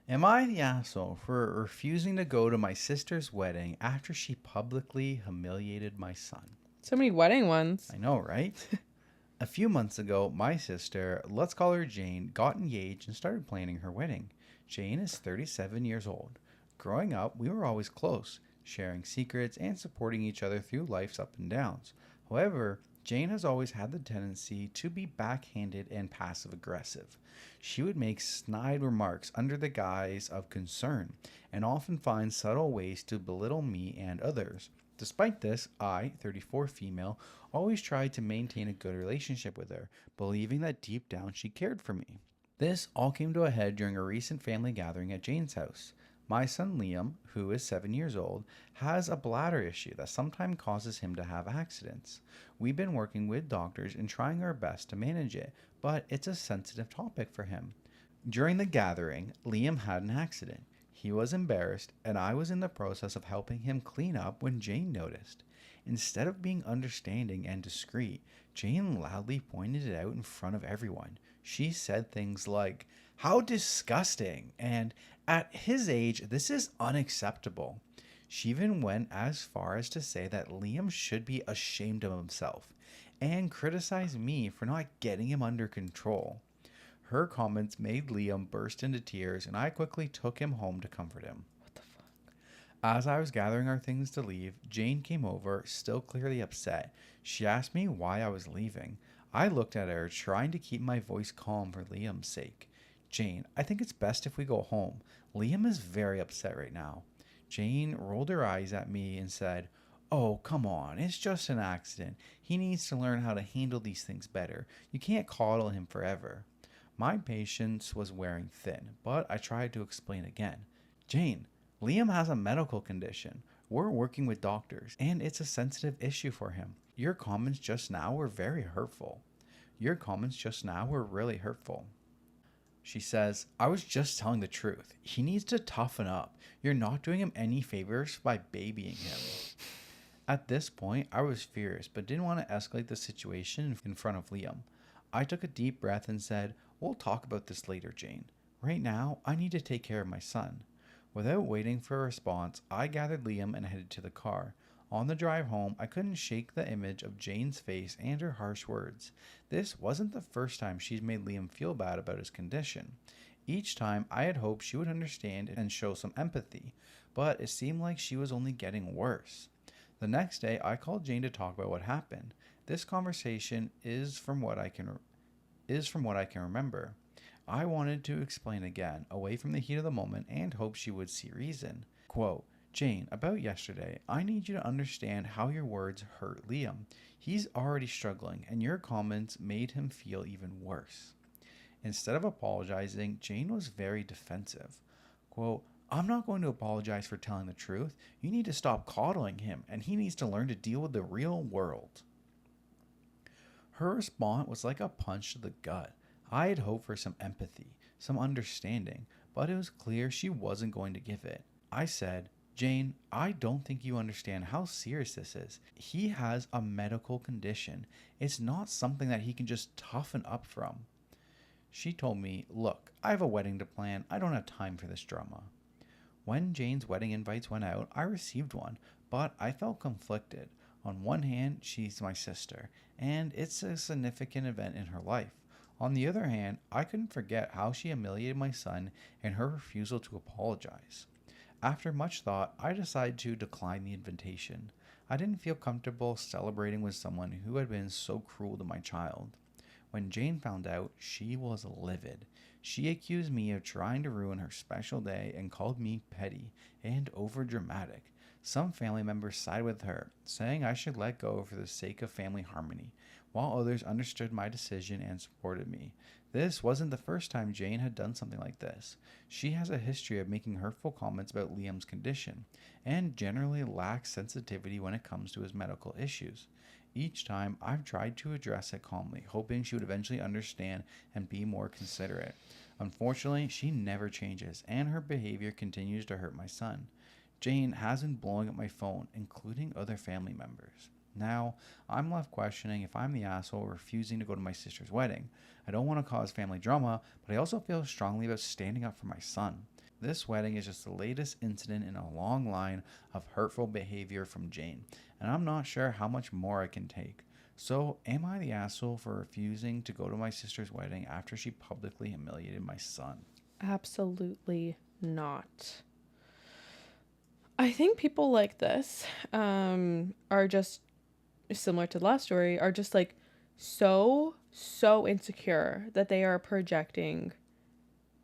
Am I the asshole for refusing to go to my sister's wedding after she publicly humiliated my son? So many wedding ones. I know, right? A few months ago, my sister, let's call her Jane, got engaged and started planning her wedding. Jane is 37 years old. Growing up, we were always close, sharing secrets and supporting each other through life's up and downs. However, Jane has always had the tendency to be backhanded and passive aggressive. She would make snide remarks under the guise of concern and often find subtle ways to belittle me and others. Despite this, I, 34 female, always tried to maintain a good relationship with her, believing that deep down she cared for me. This all came to a head during a recent family gathering at Jane's house. My son Liam, who is 7 years old, has a bladder issue that sometimes causes him to have accidents. We've been working with doctors and trying our best to manage it, but it's a sensitive topic for him. During the gathering, Liam had an accident. He was embarrassed, and I was in the process of helping him clean up when Jane noticed. Instead of being understanding and discreet, Jane loudly pointed it out in front of everyone. She said things like, "How disgusting!" and "At his age, this is unacceptable." She even went as far as to say that Liam should be ashamed of himself and criticize me for not getting him under control. Her comments made Liam burst into tears, and I quickly took him home to comfort him. What the fuck? As I was gathering our things to leave, Jane came over, still clearly upset. She asked me why I was leaving. I looked at her, trying to keep my voice calm for Liam's sake. "Jane, I think it's best if we go home. Liam is very upset right now." Jane rolled her eyes at me and said, "Oh, come on, it's just an accident. He needs to learn how to handle these things better. You can't coddle him forever." My patience was wearing thin, but I tried to explain again. "Jane, Liam has a medical condition. We're working with doctors, and it's a sensitive issue for him. Your comments just now were very hurtful. Your comments just now were really hurtful." She says, "I was just telling the truth. He needs to toughen up. You're not doing him any favors by babying him." At this point, I was furious, but didn't want to escalate the situation in front of Liam. I took a deep breath and said, "We'll talk about this later, Jane. Right now, I need to take care of my son." Without waiting for a response, I gathered Liam and headed to the car. On the drive home, I couldn't shake the image of Jane's face and her harsh words. This wasn't the first time she's made Liam feel bad about his condition. Each time, I had hoped she would understand and show some empathy, but it seemed like she was only getting worse. The next day, I called Jane to talk about what happened. This conversation is from what I can remember. I wanted to explain again, away from the heat of the moment, and hoped she would see reason. Quote, "Jane, about yesterday, I need you to understand how your words hurt Liam. He's already struggling, and your comments made him feel even worse." Instead of apologizing, Jane was very defensive. Quote, "I'm not going to apologize for telling the truth. You need to stop coddling him, and he needs to learn to deal with the real world." Her response was like a punch to the gut. I had hoped for some empathy, some understanding, but it was clear she wasn't going to give it. I said, "Jane, I don't think you understand how serious this is. He has a medical condition. It's not something that he can just toughen up from." She told me, "Look, I have a wedding to plan. I don't have time for this drama." When Jane's wedding invites went out, I received one, but I felt conflicted. On one hand, she's my sister, and it's a significant event in her life. On the other hand, I couldn't forget how she humiliated my son and her refusal to apologize. After much thought, I decided to decline the invitation. I didn't feel comfortable celebrating with someone who had been so cruel to my child. When Jane found out, she was livid. She accused me of trying to ruin her special day and called me petty and overdramatic. Some family members sided with her, saying I should let go for the sake of family harmony, while others understood my decision and supported me. This wasn't the first time Jane had done something like this. She has a history of making hurtful comments about Liam's condition, and generally lacks sensitivity when it comes to his medical issues. Each time, I've tried to address it calmly, hoping she would eventually understand and be more considerate. Unfortunately, she never changes, and her behavior continues to hurt my son. Jane has been blowing up my phone, including other family members. Now, I'm left questioning if I'm the asshole refusing to go to my sister's wedding. I don't want to cause family drama, but I also feel strongly about standing up for my son. This wedding is just the latest incident in a long line of hurtful behavior from Jane, and I'm not sure how much more I can take. So, am I the asshole for refusing to go to my sister's wedding after she publicly humiliated my son? Absolutely not. I think people like this are just similar to the last story, are just like so insecure that they are projecting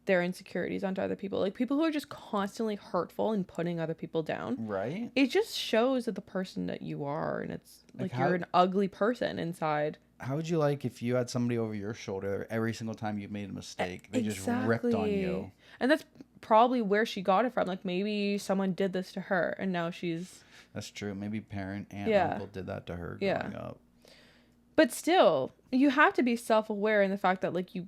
their insecurities onto other people. Like people who are just constantly hurtful and putting other people down. Right? It just shows that the person that you are, and it's like you're an ugly person inside. How would you like if you had somebody over your shoulder every single time you made a mistake? They just ripped on you. And that's probably where she got it from. Like maybe someone did this to her and now she's... That's true. Maybe parent and uncle did that to her growing up. But still, you have to be self-aware in the fact that like you...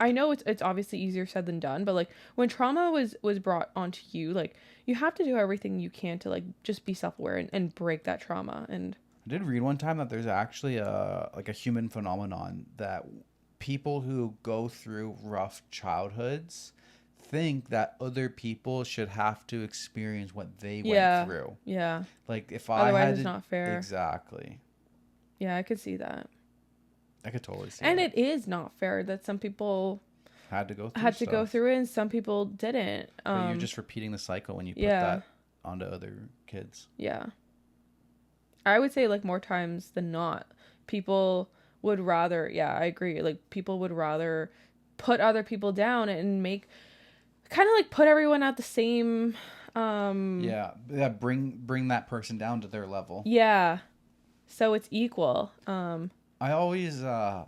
I know it's obviously easier said than done, but like when trauma was brought onto you, like you have to do everything you can to like just be self-aware and break that trauma. And I did read one time that there's actually a human phenomenon that people who go through rough childhoods think that other people should have to experience what they went through. Yeah. Like if otherwise it's not fair. Exactly. Yeah, I could see that. I could totally see and that. It is not fair that some people had to go through it and some people didn't. But you're just repeating the cycle when you put that onto other kids. Yeah. I would say like more times than not, people would rather, I agree. Like people would rather put other people down and make kind of like put everyone at the same bring that person down to their level. Yeah. So it's equal. I always I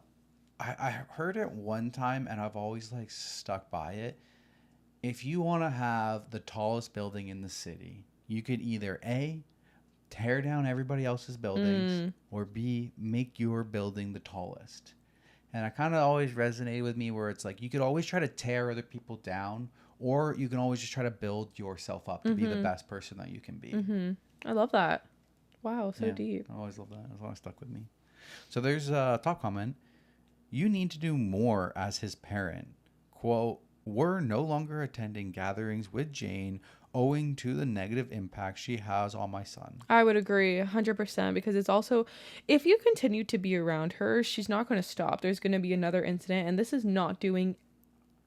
heard it one time and I've always like stuck by it. If you want to have the tallest building in the city, you could either A, tear down everybody else's buildings, or B, make your building the tallest. And it kind of always resonated with me where it's like you could always try to tear other people down, or you can always just try to build yourself up to be the best person that you can be. I love that. Wow, so deep. I always love that. It's always stuck with me. So there's a top comment. You need to do more as his parent. Quote, we're no longer attending gatherings with Jane owing to the negative impact she has on my son. I would agree 100% because it's also, if you continue to be around her, she's not going to stop. There's going to be another incident, and this is not doing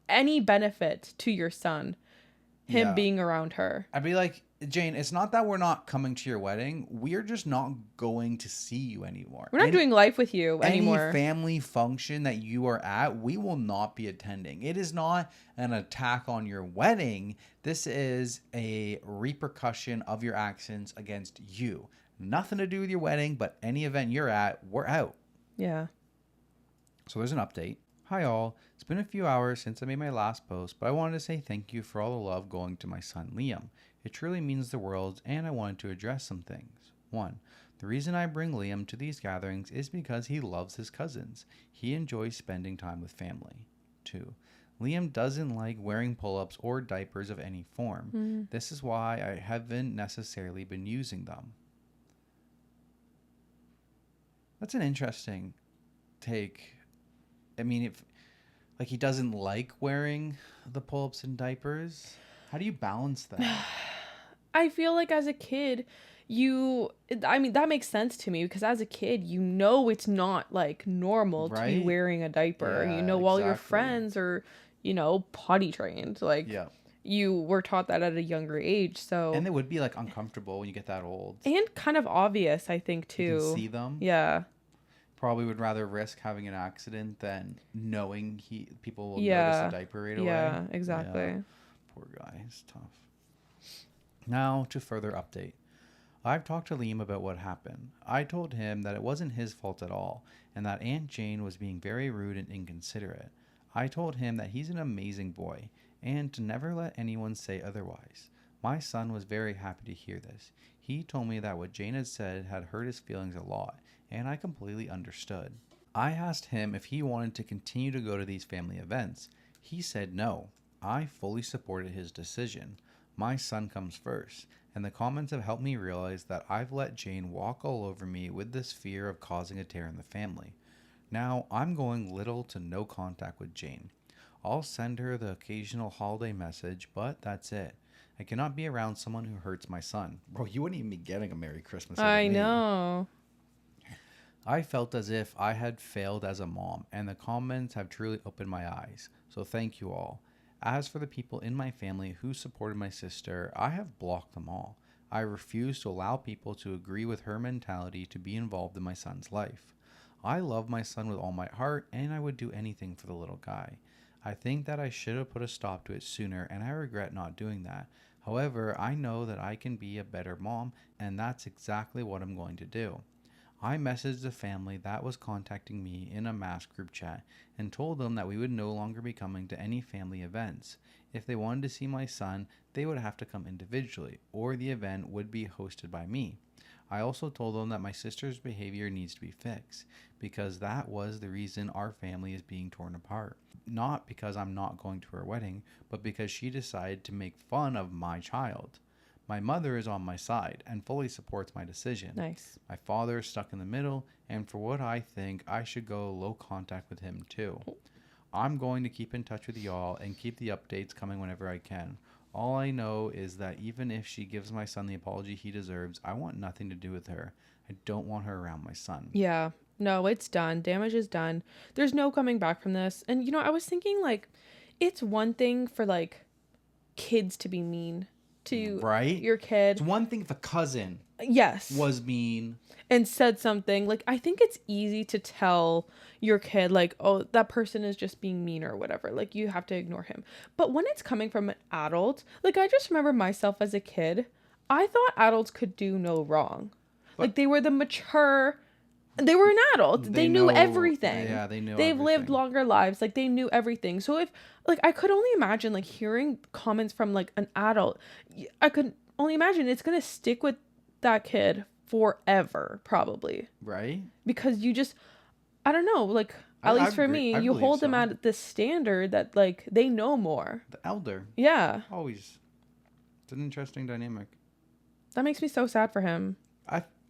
any benefit to your son, being around her. I'd be like, Jane, it's not that we're not coming to your wedding. We're just not going to see you anymore. We're not doing life with you anymore. Any family function that you are at, we will not be attending. It is not an attack on your wedding. This is a repercussion of your actions against you. Nothing to do with your wedding, but any event you're at, we're out. Yeah. So there's an update. Hi all. It's been a few hours since I made my last post, but I wanted to say thank you for all the love going to my son Liam. It truly means the world, and I wanted to address some things. 1. The reason I bring Liam to these gatherings is because he loves his cousins. He enjoys spending time with family. 2. Liam doesn't like wearing pull-ups or diapers of any form. This is why I haven't necessarily been using them. That's an interesting take. I mean, if like he doesn't like wearing the pull-ups and diapers, how do you balance that? I feel like as a kid, that makes sense to me because as a kid, it's not like normal to be wearing a diaper. Yeah, all your friends are, potty trained. Like, you were taught that at a younger age. So, and it would be like uncomfortable when you get that old. And kind of obvious, I think, too. You can see them. Yeah. Probably would rather risk having an accident than knowing people will notice the diaper right away. Yeah, exactly. Yeah. Poor guy. It's tough. Now to further update. I've talked to Liam about what happened. I told him that it wasn't his fault at all, and that Aunt Jane was being very rude and inconsiderate. I told him that he's an amazing boy, and to never let anyone say otherwise. My son was very happy to hear this. He told me that what Jane had said had hurt his feelings a lot, and I completely understood. I asked him if he wanted to continue to go to these family events. He said no. I fully supported his decision. My son comes first, and the comments have helped me realize that I've let Jane walk all over me with this fear of causing a tear in the family. Now, I'm going little to no contact with Jane. I'll send her the occasional holiday message, but that's it. I cannot be around someone who hurts my son. Bro, you wouldn't even be getting a Merry Christmas out of I me. know. I felt as if I had failed as a mom, and the comments have truly opened my eyes. So thank you all. As for the people in my family who supported my sister, I have blocked them all. I refuse to allow people to agree with her mentality to be involved in my son's life. I love my son with all my heart, and I would do anything for the little guy. I think that I should have put a stop to it sooner, and I regret not doing that. However, I know that I can be a better mom, and that's exactly what I'm going to do. I messaged the family that was contacting me in a mass group chat and told them that we would no longer be coming to any family events. If they wanted to see my son, they would have to come individually, or the event would be hosted by me. I also told them that my sister's behavior needs to be fixed, because that was the reason our family is being torn apart. Not because I'm not going to her wedding, but because she decided to make fun of my child. My mother is on my side and fully supports my decision. Nice. My father is stuck in the middle, and for what I think, I should go low contact with him too. I'm going to keep in touch with y'all and keep the updates coming whenever I can. All I know is that even if she gives my son the apology he deserves, I want nothing to do with her. I don't want her around my son. Yeah. No, it's done. Damage is done. There's no coming back from this. And, I was thinking, like, it's one thing for, like, kids to be mean to Right? your kid. It's one thing if a cousin Yes. was mean and said something. Like, I think it's easy to tell your kid, like, oh, that person is just being mean or whatever. Like, you have to ignore him. But when it's coming from an adult, like, I just remember myself as a kid, I thought adults could do no wrong. Like, they were the mature... They were an adult. They knew everything. Yeah, they knew They've lived everything. longer lives. Like, they knew everything. So if, like, I could only imagine, like, hearing comments from, like, an adult. I could only imagine it's going to stick with that kid forever, probably. Right? Because you just, I don't know, like, at least for me, you hold them at this standard that, like, they know more. The elder. Yeah. Always. It's an interesting dynamic. That makes me so sad for him.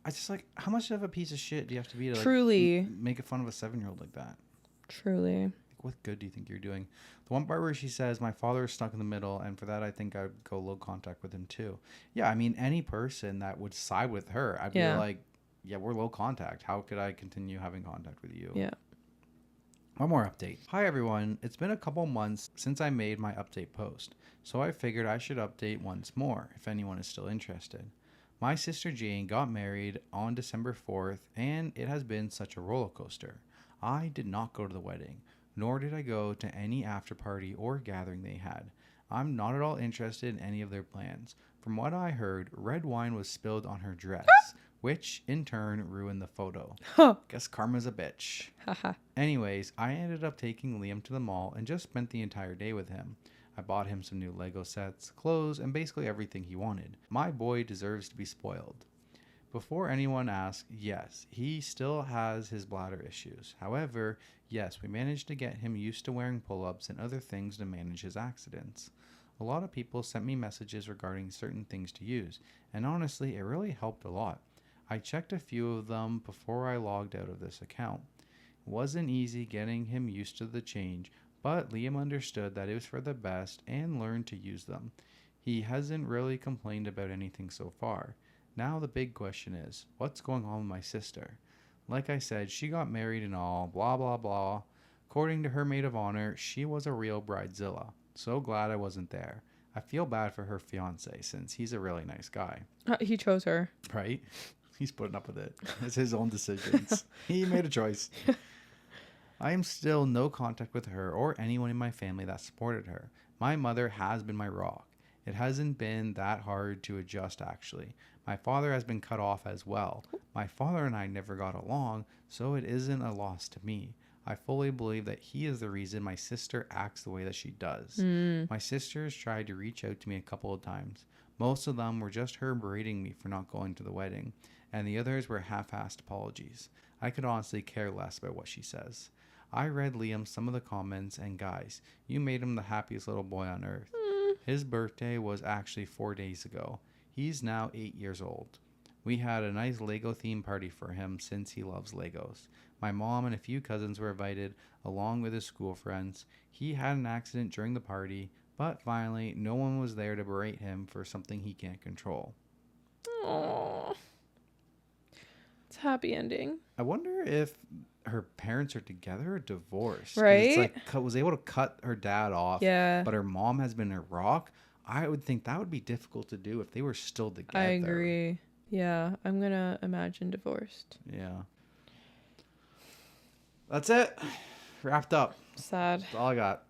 I just like, how much of a piece of shit do you have to be to Truly. like, make fun of a 7-year-old like that? Truly. Like, what good do you think you're doing? The one part where she says, my father is stuck in the middle, and for that, I think I'd go low contact with him too. Yeah, I mean, any person that would side with her, I'd be like, yeah, we're low contact. How could I continue having contact with you? Yeah. One more update. Hi, everyone. It's been a couple months since I made my update post, so I figured I should update once more if anyone is still interested. My sister Jane got married on December 4th, and it has been such a roller coaster. I did not go to the wedding, nor did I go to any after party or gathering they had. I'm not at all interested in any of their plans. From what I heard, red wine was spilled on her dress, which in turn ruined the photo. Guess karma's a bitch. Anyways, I ended up taking Liam to the mall and just spent the entire day with him. I bought him some new Lego sets, clothes, and basically everything he wanted. My boy deserves to be spoiled. Before anyone asks, yes, he still has his bladder issues. However, yes, we managed to get him used to wearing pull-ups and other things to manage his accidents. A lot of people sent me messages regarding certain things to use, and honestly, it really helped a lot. I checked a few of them before I logged out of this account. It wasn't easy getting him used to the change, but Liam understood that it was for the best and learned to use them. He hasn't really complained about anything so far. Now the big question is, what's going on with my sister? Like I said, she got married and all, blah blah blah. According to her maid of honor, she was a real bridezilla. So glad I wasn't there. I feel bad for her fiance since he's a really nice guy. He chose her. Right? He's putting up with it. It's his own decisions. He made a choice. I am still no contact with her or anyone in my family that supported her. My mother has been my rock. It hasn't been that hard to adjust, actually. My father has been cut off as well. My father and I never got along, so it isn't a loss to me. I fully believe that he is the reason my sister acts the way that she does. My sisters tried to reach out to me a couple of times. Most of them were just her berating me for not going to the wedding, and the others were half-assed apologies. I could honestly care less about what she says. I read Liam some of the comments, and guys, you made him the happiest little boy on earth. His birthday was actually 4 days ago. He's now 8 years old. We had a nice Lego theme party for him since he loves Legos. My mom and a few cousins were invited, along with his school friends. He had an accident during the party, but finally, no one was there to berate him for something he can't control. Aww. It's a happy ending. I wonder if her parents are together or divorced. 'Cause Right? It's like was able to cut her dad off. Yeah. But her mom has been in Iraq. I would think that would be difficult to do if they were still together. I agree. Yeah, I'm gonna imagine divorced. Yeah. That's it. Wrapped up. Sad. That's all I got.